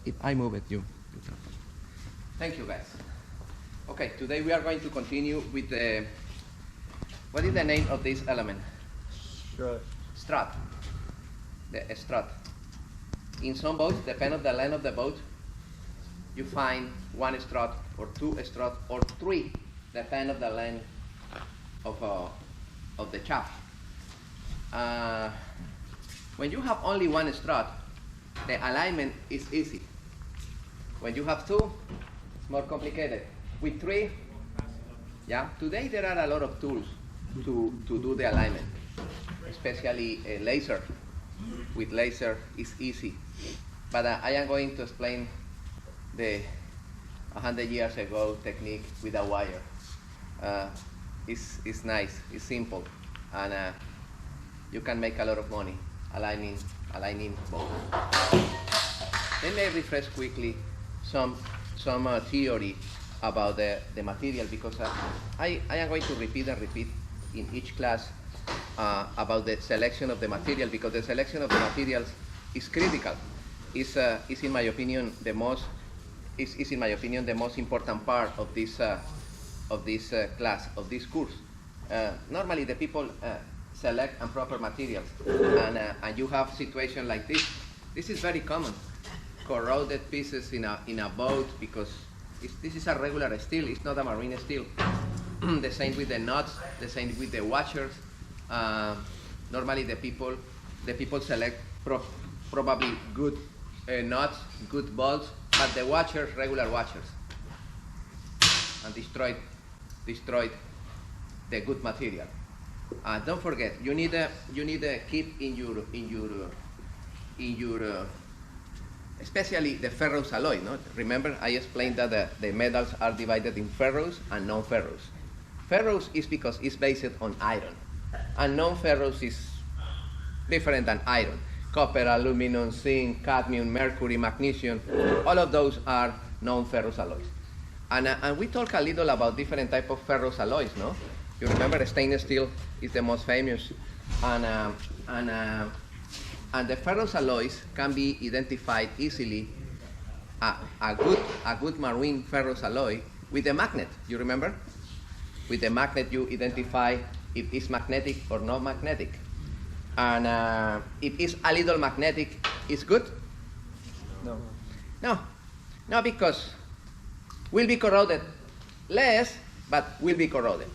If I move it, you. Thank you, guys. Okay, today we are going to continue with the. What is the name of this element? Strut. Strut. The strut. In some boats, depending on the length of the boat, you find one strut or two strut or three, depending on the length of the shaft. When you have only one strut, the alignment is easy. When you have two, it's more complicated. With three, yeah, today there are a lot of tools to do the alignment, especially a laser. With laser, it's easy. But I am going to explain the 100 years ago technique with a wire. It's nice, it's simple, and you can make a lot of money aligning both. Let me refresh quickly some theory about the material, because I am going to repeat in each class about the selection of the material, because the selection of the materials is critical. Is in my opinion the most important part of this class, of this course. Normally the people select improper materials, and you have situation like this. This is very common. Corroded pieces in a boat, because this is a regular steel. It's not a marine steel. The same with the nuts. The same with the washers. Normally the people select probably good nuts, good bolts, but the washers, regular washers, and destroyed the good material. Don't forget, you need to keep in your especially the ferrous alloy. No? Remember, I explained that the metals are divided in ferrous and non-ferrous. Ferrous is because it's based on iron, and non-ferrous is different than iron. Copper, aluminum, zinc, cadmium, mercury, magnesium, all of those are non-ferrous alloys. And we talk a little about different type of ferrous alloys, no? You remember stainless steel is the most famous, and the ferrous alloys can be identified easily. A good marine ferrous alloy with a magnet. You remember? With the magnet you identify if it's magnetic or not magnetic. And if it's a little magnetic, it's good? No, because will be corroded less, but will be corroded.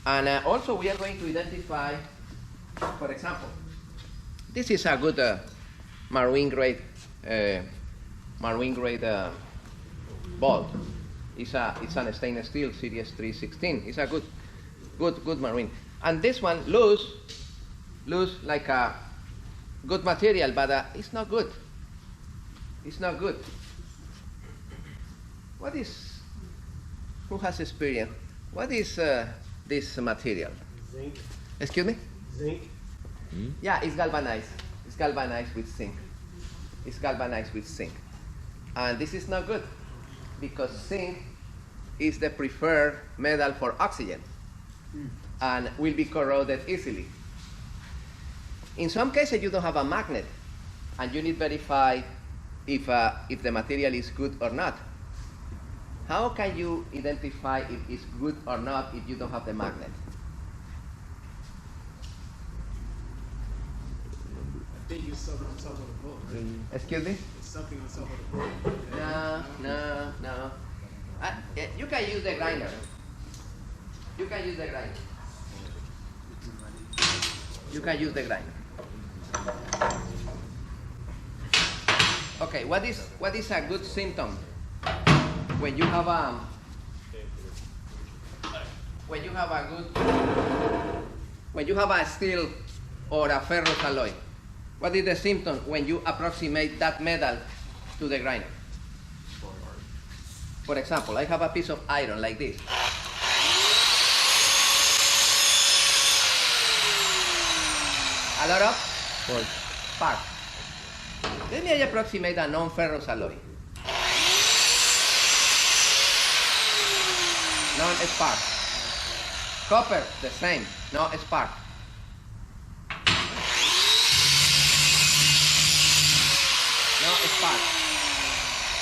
And also we are going to identify, for example, this is a good marine grade bolt. It's an stainless steel series 316. It's a good marine. And this one loose like a good material, but it's not good. It's not good. Who has experience? What is this material? Zinc. Excuse me? Zinc. Yeah, it's galvanized. It's galvanized with zinc. It's galvanized with zinc. And this is not good, because zinc is the preferred metal for oxygen and will be corroded easily. In some cases you don't have a magnet, and you need to verify if the material is good or not. How can you identify if it's good or not if you don't have the magnet? I think it's something on top of the boat, right? Excuse me? It's something on top of the boat. No. You can use the grinder. You can use the grinder. Okay, what is a good symptom when you have a steel or a ferrous alloy? What is the symptom when you approximate that metal to the grinder? For example, I have a piece of iron like this. A lot of spark. Let me approximate a non-ferrous alloy. Non-spark. Copper, the same, no spark. No spark.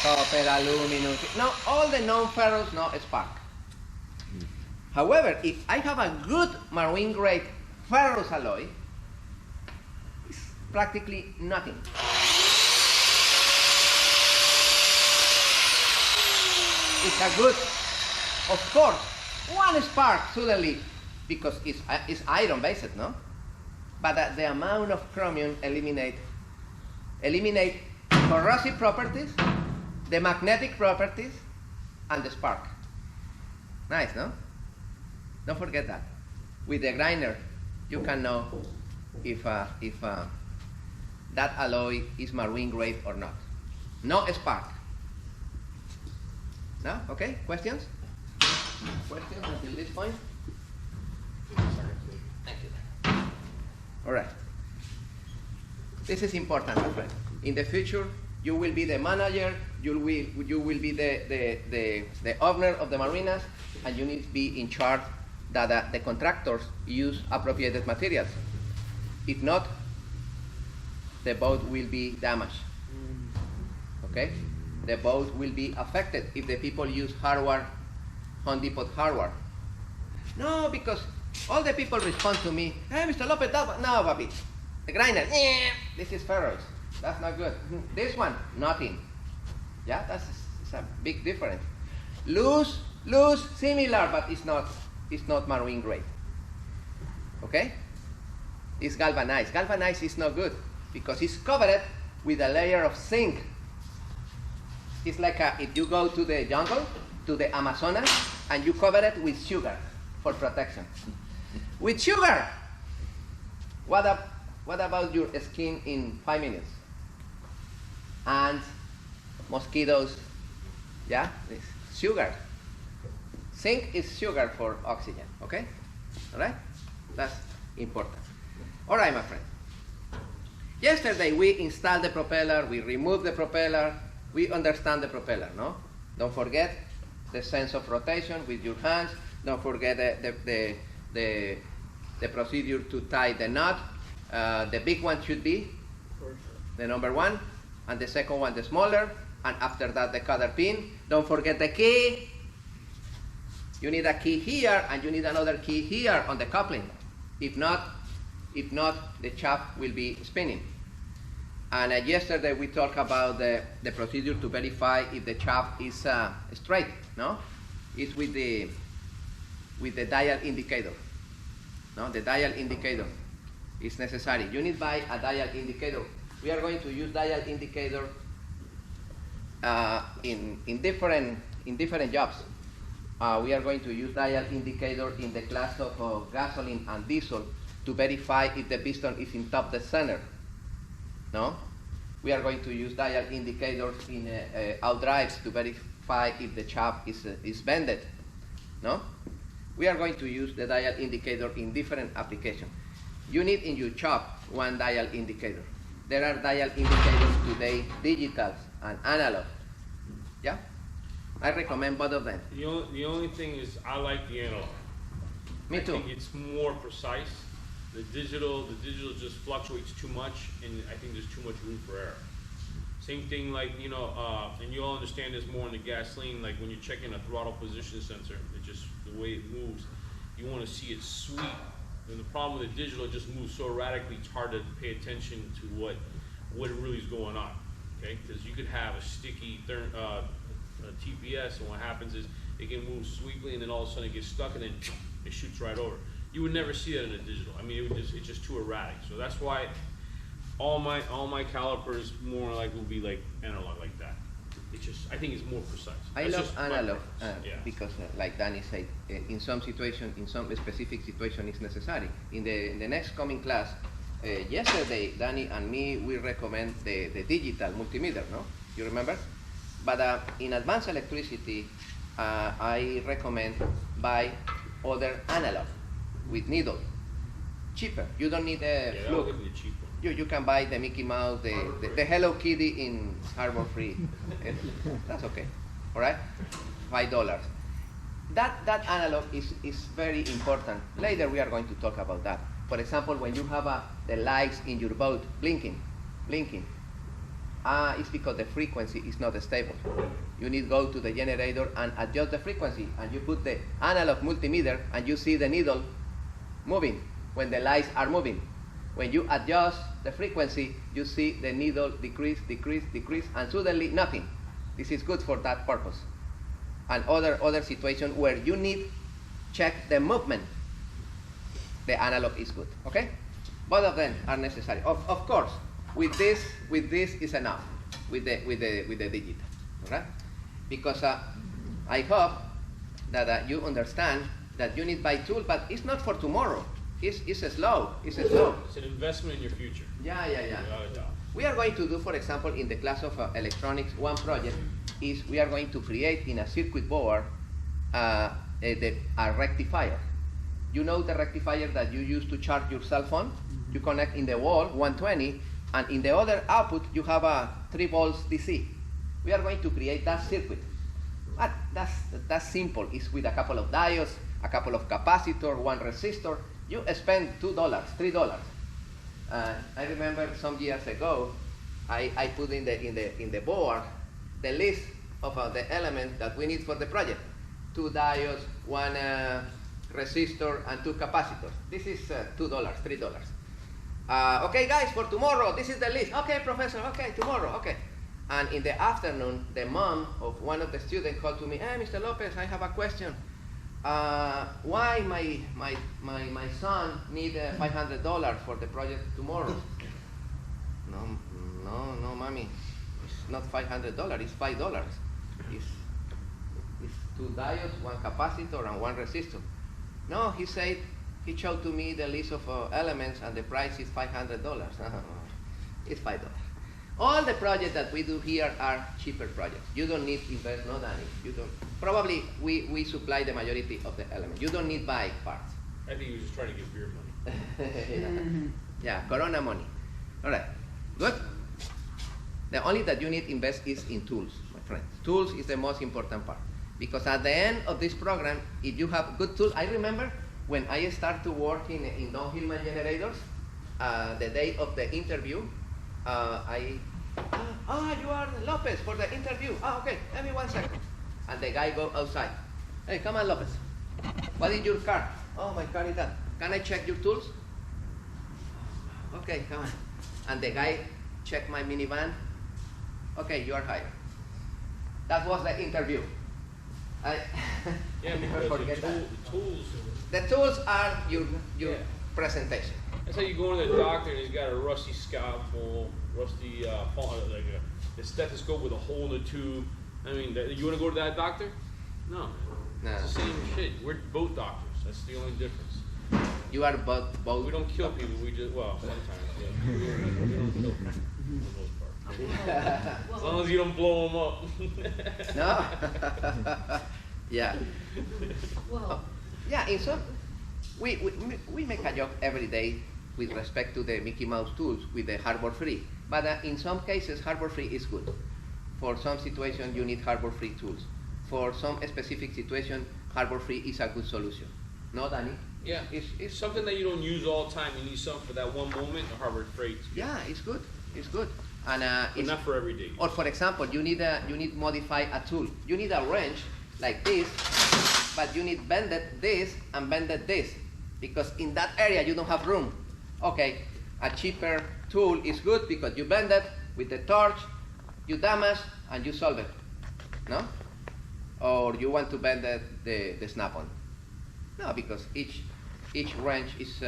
Copper, aluminum, no, all the non-ferrous, no spark. However, if I have a good marine grade ferrous alloy, it's practically nothing. It's a good, of course, one spark suddenly, because it's iron based, no? But the amount of chromium eliminate corrosive properties, the magnetic properties, and the spark. Nice, no? Don't forget that. With the grinder, you can know if that alloy is marine grade or not. No spark. No? Okay? Questions? Questions until this point? Thank you. All right. This is important, my friend. In the future, you will be the manager, you will be the owner of the marinas, and you need to be in charge that the contractors use appropriate materials. If not, the boat will be damaged. Okay? The boat will be affected if the people use hardware, Home Depot hardware. No, because all the people respond to me, hey, Mr. Lopez, no, papi. The grinder, this is ferrous. That's not good. This one, nothing. Yeah, it's a big difference. Loose, similar, but it's not marine grade. Okay? It's galvanized. Galvanized is not good because it's covered with a layer of zinc. It's like if you go to the jungle, to the Amazonas, and you cover it with sugar for protection. With sugar! What about your skin in 5 minutes? Ants, mosquitoes, yeah? It's sugar. Zinc is sugar for oxygen, okay? All right? That's important. All right, my friend. Yesterday we installed the propeller, we removed the propeller, we understand the propeller, no? Don't forget the sense of rotation with your hands. Don't forget the procedure to tie the knot. The big one should be the number 1, and the second one the smaller, and after that the cutter pin. Don't forget the key. You need a key here, and you need another key here on the coupling. If not, the shaft will be spinning. And yesterday we talked about the procedure to verify if the shaft is straight. No, it's with the dial indicator. No, the dial indicator is necessary. You need to buy a dial indicator. We are going to use dial indicator in different jobs. We are going to use dial indicator in the class of gasoline and diesel to verify if the piston is in top dead center. No? We are going to use dial indicators in outdrives to verify if the shaft is bended. No? We are going to use the dial indicator in different applications. You need in your shop one dial indicator. There are dial indicators today, digital and analog. Yeah? I recommend both of them. The only thing is I like the analog. Me too. I think it's more precise. The digital just fluctuates too much, and I think there's too much room for error. Same thing like, and you'll understand this more in the gasoline, like when you're checking a throttle position sensor, it just, the way it moves, you want to see it sweep. And the problem with the digital, it just moves so erratically, it's hard to pay attention to what really is going on, okay? Because you could have a sticky TPS, and what happens is it can move sweetly, and then all of a sudden it gets stuck, and then it shoots right over. You would never see that in a digital. I mean, it's just too erratic. So that's why all my calipers more like will be like analog like that. It's just, I think it's more precise. I That's love just my analog preference. Yeah. because, like Danny said, in some situation, in some specific situation, it's necessary. In the next coming class, yesterday, Danny and me, we recommend the digital multimeter, no? You remember? But in advanced electricity, I recommend buy other analog with needle. Cheaper. You don't need a Yeah, fluke. that would be cheaper. You can buy the Mickey Mouse, the Hello Kitty in Harbor Free. That's okay. All right? $5. That analog is very important. Later we are going to talk about that. For example, when you have the lights in your boat blinking, It's because the frequency is not stable. You need to go to the generator and adjust the frequency, and you put the analog multimeter, and you see the needle moving when the lights are moving. When you adjust the frequency, you see the needle decrease, decrease, decrease, and suddenly nothing. This is good for that purpose. And other situation where you need check the movement, the analog is good. Okay, both of them are necessary. Of course, with this is enough with the digital, right? Because I hope that you understand that you need buy tool, but it's not for tomorrow. It's slow. It's slow. It's an investment in your future. Yeah. Yeah. We are going to do, for example, in the class of electronics, one project is we are going to create in a circuit board a rectifier. You know the rectifier that you use to charge your cell phone? You connect in the wall, 120, and in the other output, you have a 3 volts DC. We are going to create that circuit. But that's simple. It's with a couple of diodes, a couple of capacitor, one resistor. You spend $2, $3. I remember some years ago, I put in the board the list of the elements that we need for the project. 2 diodes, 1 resistor, and 2 capacitors. This is $2, $3. Okay, guys, for tomorrow, this is the list. Okay, professor, okay, tomorrow, okay. And in the afternoon, the mom of one of the students called to me, hey, Mr. Lopez, I have a question. Why my son need $500 for the project tomorrow? No, mommy, it's not $500, it's $5. It's 2 diodes, 1 capacitor, and 1 resistor. No, he said, he showed to me the list of elements, and the price is $500. It's $5. All the projects that we do here are cheaper projects. You don't need to invest, no, Danny. You don't. Probably we supply the majority of the elements. You don't need buy parts. I think he was just trying to get beer money. Yeah, Corona money. All right, good. The only that you need to invest is in tools, my friends. Tools is the most important part. Because at the end of this program, if you have good tools, I remember when I started to work in downhill generators, the day of the interview, you are Lopez for the interview. Okay, let me 1 second. And the guy go outside. Hey, come on, Lopez. What is your car? Oh, my car is that. Can I check your tools? Okay, come on. And the guy checked my minivan. Okay, you are hired. That was the interview. I Yeah, never because forget that. the The tools are your Yeah. presentation. That's how you go to the doctor and he's got a rusty scalpel, rusty a stethoscope with a hole in the tube. I mean, you want to go to that doctor? No. No. It's the same shit. We're both doctors. That's the only difference. You are both. We don't kill people. We just, well, sometimes, yeah. We don't kill people for the most part. As long as you don't blow them up. No. Yeah. Well, Yeah. In some, we make a joke every day with respect to the Mickey Mouse tools with the hardware free. But in some cases, hardware free is good. For some situation, you need hardware free tools. For some specific situation, hardware free is a good solution. No, Danny? Yeah, it's something that you don't use all the time. You need something for that one moment. The Harvard freight. Yeah, it's good. It's good. And But it's, not for every day. or for example, you need modify a tool. You need a wrench like this, but you need bended this and bended this, because in that area you don't have room. Okay, a cheaper tool is good because you bend it with the torch, you damage, and you solve it. No? Or you want to bend the snap-on. No, because each wrench is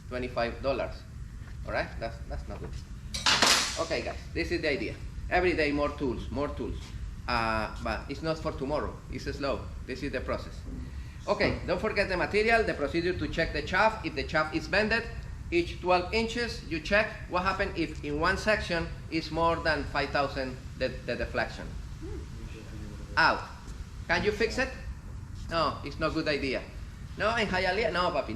$25. All right, that's not good. Okay, guys, this is the idea. Every day more tools. But it's not for tomorrow. It's slow. This is the process. Okay, don't forget the material, the procedure to check the shaft. If the shaft is bended, each 12 inches, you check what happens if in one section is more than 5,000 the deflection. Out. Can you fix it? No, it's not a good idea. No, in Hialeah, no, papi,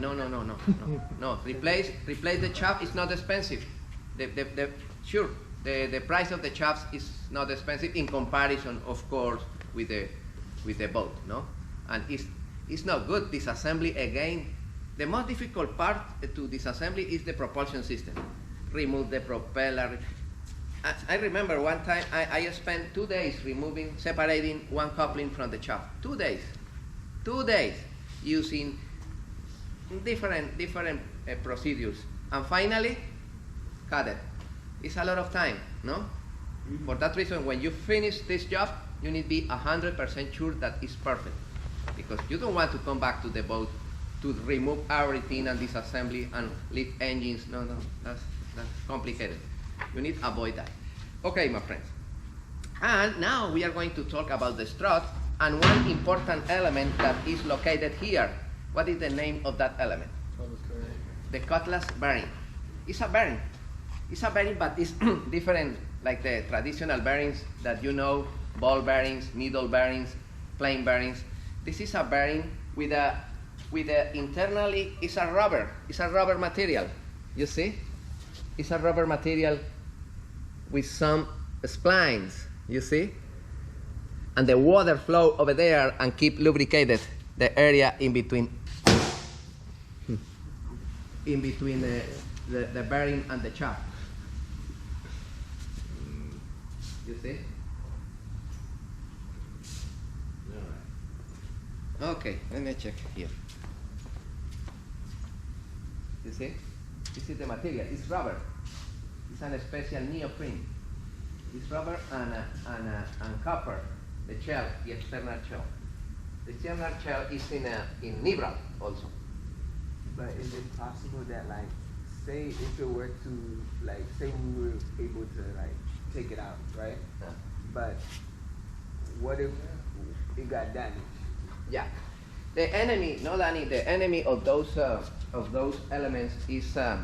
no. Replace the shaft. It's not expensive. The price of the shafts is not expensive in comparison, of course, with the boat, no? And it's not good. Disassembly again. The most difficult part to disassembly is the propulsion system. Remove the propeller. I remember one time I spent 2 days separating one coupling from the shaft. 2 days. 2 days using different procedures. And finally, cut it. It's a lot of time, no? For that reason, when you finish this job, you need to be 100% sure that it's perfect. Because you don't want to come back to the boat to remove everything and disassembly and lift engines. No, that's complicated. You need to avoid that. Okay, my friends. And now we are going to talk about the strut and one important element that is located here. What is the name of that element? The Cutlass bearing. It's a bearing. It's a bearing, but it's different like the traditional bearings that you know, ball bearings, needle bearings, plain bearings. This is a bearing with a internally, it's a rubber material. You see? It's a rubber material with some splines, you see? And the water flow over there and keep lubricated the area in between the bearing and the shaft. You see? All right. Okay, let me check here. You see? This is the material. It's rubber. It's an special neoprene. It's rubber and copper. The shell, the external shell. The external shell is in nibral also. But is it possible that, like, say if it were to, like, say we were able to, like, take it out, right? Yeah. But what if it got damaged? Yeah. The enemy, no Danny, the enemy of those elements is the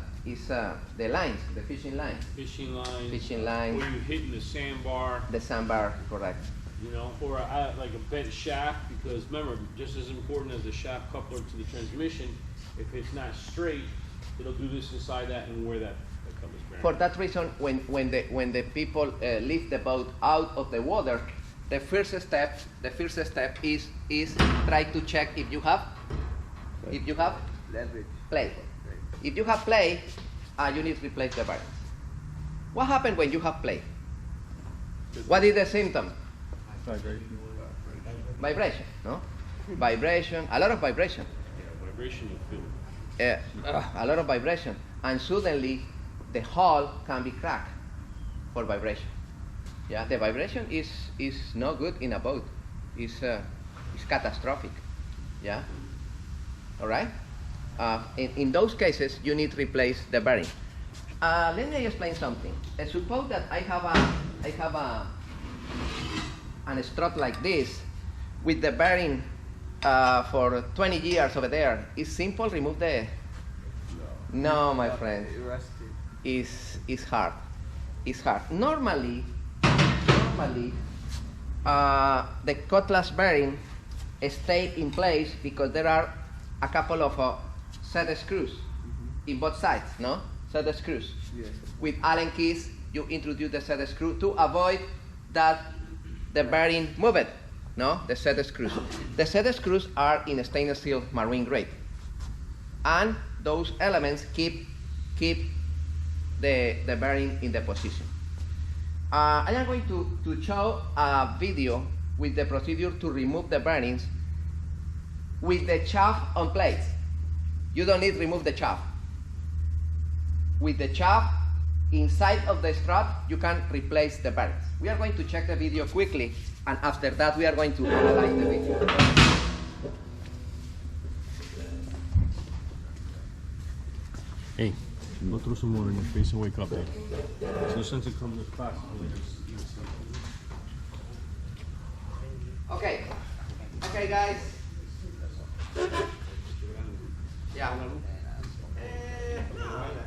lines, the fishing lines. Fishing lines. Fishing lines. Or you hitting the sandbar. The sandbar, correct. You know, or like a bent shaft, because remember, just as important as the shaft coupler to the transmission, if it's not straight, it'll do this inside that and wear that coupler's bearing. For that reason, when the people lift the boat out of the water, the first step is try to check if you have Leverage. play. If you have play, you need to replace the bearings. What happens when you have play? What is the symptom? Vibration, no? Vibration, a lot of vibration. Yeah, vibration you feel. A lot of vibration, and suddenly the hull can be cracked for vibration. Yeah, the vibration is not good in a boat. It's catastrophic. Yeah. All right. In those cases, you need to replace the bearing. Let me explain something. Suppose that I have a strut like this with the bearing for 20 years over there. It's simple. Remove the. No, my friend. It rusted. It's hard. It's hard. Normally, the Cutlass bearing stay in place because there are a couple of set screws in both sides, no? Set screws. Yes. With Allen keys, you introduce the set screw to avoid that the bearing move it, no? The set screws. The set screws are in stainless steel marine grade, and those elements keep the bearing in the position. I am going to show a video with the procedure to remove the bearings with the shaft on place. You don't need to remove the shaft. With the shaft inside of the strut, you can replace the bearings. We are going to check the video quickly, and after that we are going to analyze the video. Hey, go throw some water in your face and wake up, eh? So since it comes to class, Okay, guys. Yeah.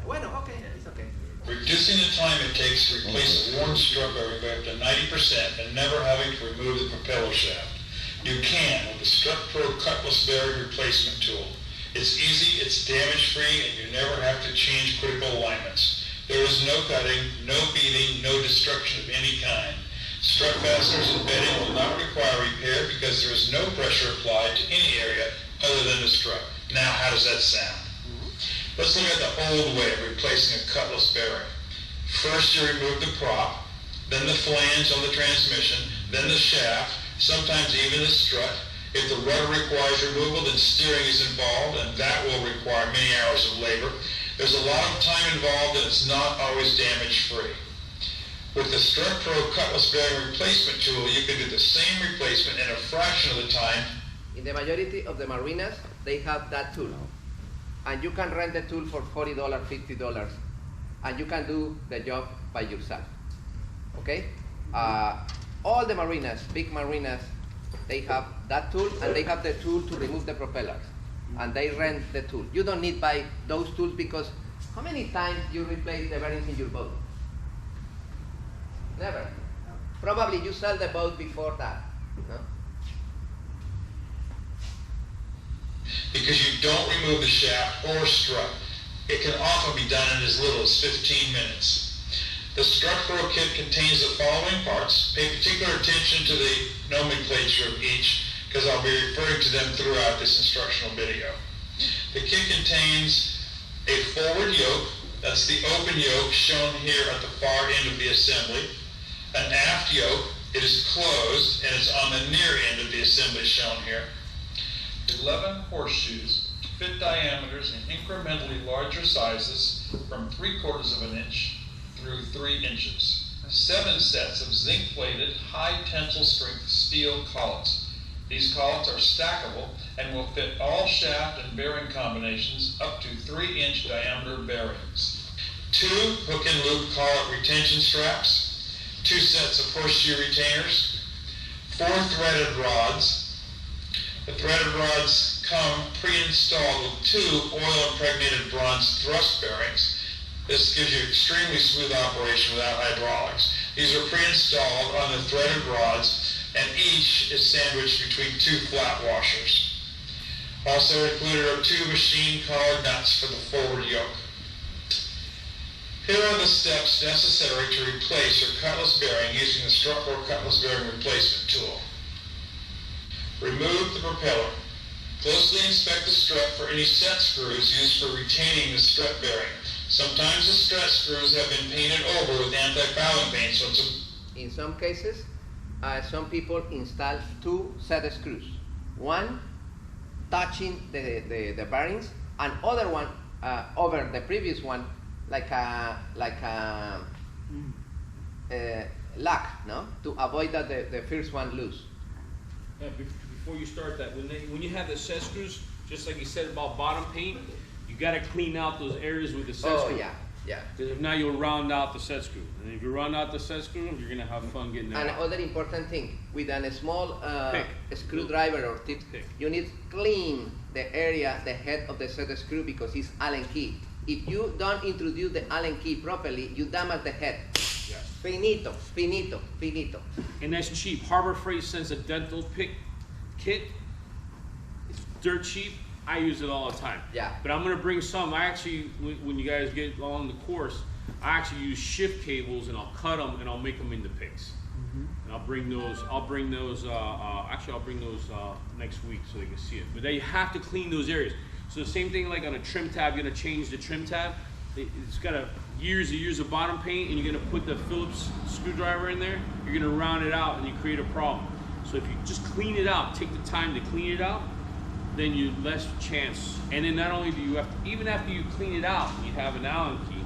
Bueno, okay, it's okay. Reducing the time it takes to replace a worn strut bearing by up to 90% and never having to remove the propeller shaft. You can with the Strut Pro Cutlass bearing replacement tool. It's easy, it's damage-free, and you never have to change critical alignments. There is no cutting, no beating, no destruction of any kind. Strut fasteners and bedding will not require repair because there is no pressure applied to any area other than the strut. Now, how does that sound? Let's look at the old way of replacing a Cutlass bearing. First, you remove the prop. then the flange on the transmission, then the shaft, sometimes even the strut. If the rudder requires removal, then steering is involved, and that will require many hours of labor. There's a lot of time involved, and it's not always damage-free. With the Strut Pro Cutlass bearing replacement tool, you can do the same replacement in a fraction of the time. In the majority of the marinas, they have that tool. And you can rent the tool for $40, $50, and you can do the job by yourself. Okay? All the marinas, big marinas, they have that tool, and they have the tool to remove the propellers. And they rent the tool. You don't need buy those tools because how many times you replace the bearings in your boat? Never. Probably you sell the boat before that. No? Because you don't remove the shaft or strut. It can often be done in as little as 15 minutes. The Strut Pro kit contains the following parts. Pay particular attention to the nomenclature of each, because I'll be referring to them throughout this instructional video. The kit contains a forward yoke, that's the open yoke shown here at the far end of the assembly. An aft yoke, it is closed, and it's on the near end of the assembly shown here. 11 horseshoes, fit diameters in incrementally larger sizes from 3/4 of an inch through 3 inches. 7 sets of zinc-plated, high tensile strength steel collets. These collets are stackable and will fit all shaft and bearing combinations up to 3-inch diameter bearings. 2 hook and loop collet retention straps, 2 sets of horseshoe retainers, 4 threaded rods. The threaded rods come pre-installed with 2 oil-impregnated bronze thrust bearings. This gives you extremely smooth operation without hydraulics. These are pre-installed on the threaded rods, and each is sandwiched between 2 flat washers. Also included are 2 machine collared nuts for the forward yoke. Here are the steps necessary to replace your Cutlass bearing using the Strut Pro Cutlass bearing replacement tool. Remove the propeller. Closely inspect the strut for any set screws used for retaining the strut bearing. Sometimes the strut screws have been painted over with anti-fouling paint, so in some cases, some people install 2 set of screws. One touching the bearings, and other one over the previous one, like a lock, no? To avoid that the first one loose. Yeah, before you start that, when you have the set screws, just like you said about bottom paint, you got to clean out those areas with the set screw. Oh yeah. Because if not, you'll round out the set screw, and if you round out the set screw, you're gonna have fun getting it And out. another important thing, with a small Pick. screwdriver or tip, Pick. you need to clean the area, the head of the set screw, because it's Allen key. If you don't introduce the Allen key properly, you damage the head. Yes. Finito, finito, finito. And that's cheap. Harbor Freight sends a dental pick kit. It's dirt cheap. I use it all the time. Yeah. But I'm gonna bring some. I actually, when you guys get on the course, I actually use shift cables and I'll cut them and I'll make them into picks. And I'll bring those. Actually, I'll bring those next week so they can see it. But they have to clean those areas. So the same thing like on a trim tab, you're gonna change the trim tab. It's got years and years of bottom paint, and you're gonna put the Phillips screwdriver in there. You're gonna round it out, and you create a problem. So if you just clean it out, take the time to clean it out, then you less chance. And then not only do you have to, even after you clean it out, and you have an Allen key,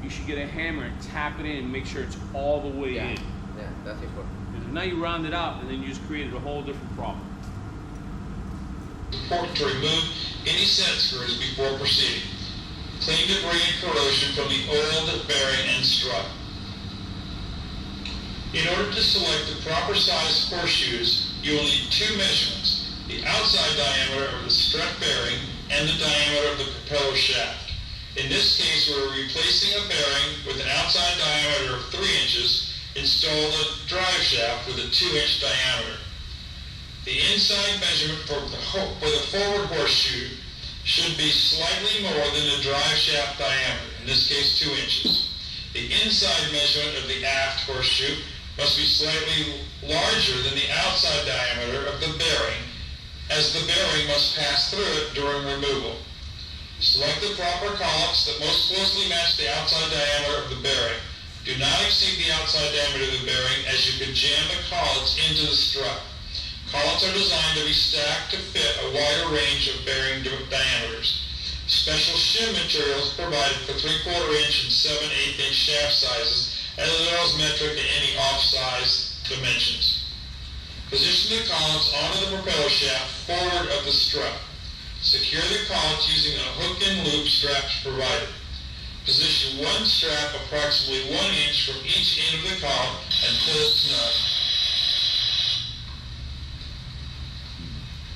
you should get a hammer and tap it in and make sure it's all the way in. Yeah, that's important. Because now you round it out, and then you just created a whole different problem. it's important to remove any set screws before proceeding. Clean debris and corrosion from the oiled bearing and strut. In order to select the proper size horseshoes, you will need 2 measurements: the outside diameter of the strut bearing and the diameter of the propeller shaft. In this case, we're replacing a bearing with an outside diameter of 3 inches, install the drive shaft with a 2-inch diameter. The inside measurement for the forward horseshoe should be slightly more than the drive shaft diameter, in this case 2 inches. The inside measurement of the aft horseshoe must be slightly larger than the outside diameter of the bearing, as the bearing must pass through it during removal. Select the proper collets that most closely match the outside diameter of the bearing. Do not exceed the outside diameter of the bearing, as you could jam the collets into the strut. Collets are designed to be stacked to fit a wider range of bearing diameters. Special shim materials provided for 3/4 inch and 7/8 inch shaft sizes, as well as metric and any off-size dimensions. Position the collets onto the propeller shaft forward of the strut. Secure the collets using a hook and loop straps provided. Position one strap approximately 1 inch from each end of the collet and pull its nut.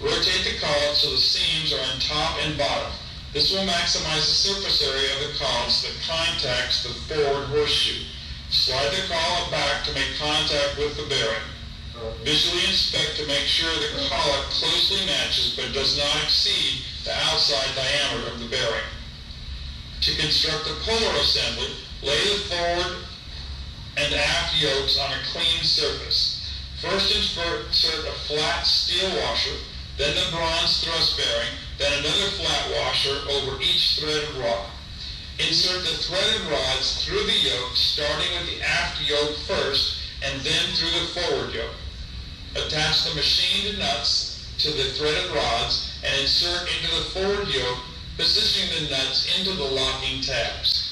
Rotate the collet so the seams are on top and bottom. This will maximize the surface area of the collets that contacts the forward horseshoe. Slide the collet back to make contact with the bearing. Visually inspect to make sure the collet closely matches but does not exceed the outside diameter of the bearing. To construct the puller assembly, lay the forward and aft yokes on a clean surface. First insert a flat steel washer, then the bronze thrust bearing, then another flat washer over each threaded rod. Insert the threaded rods through the yoke, starting with the aft yoke first and then through the forward yoke. Attach the machined nuts to the threaded rods and insert into the forward yoke, positioning the nuts into the locking tabs.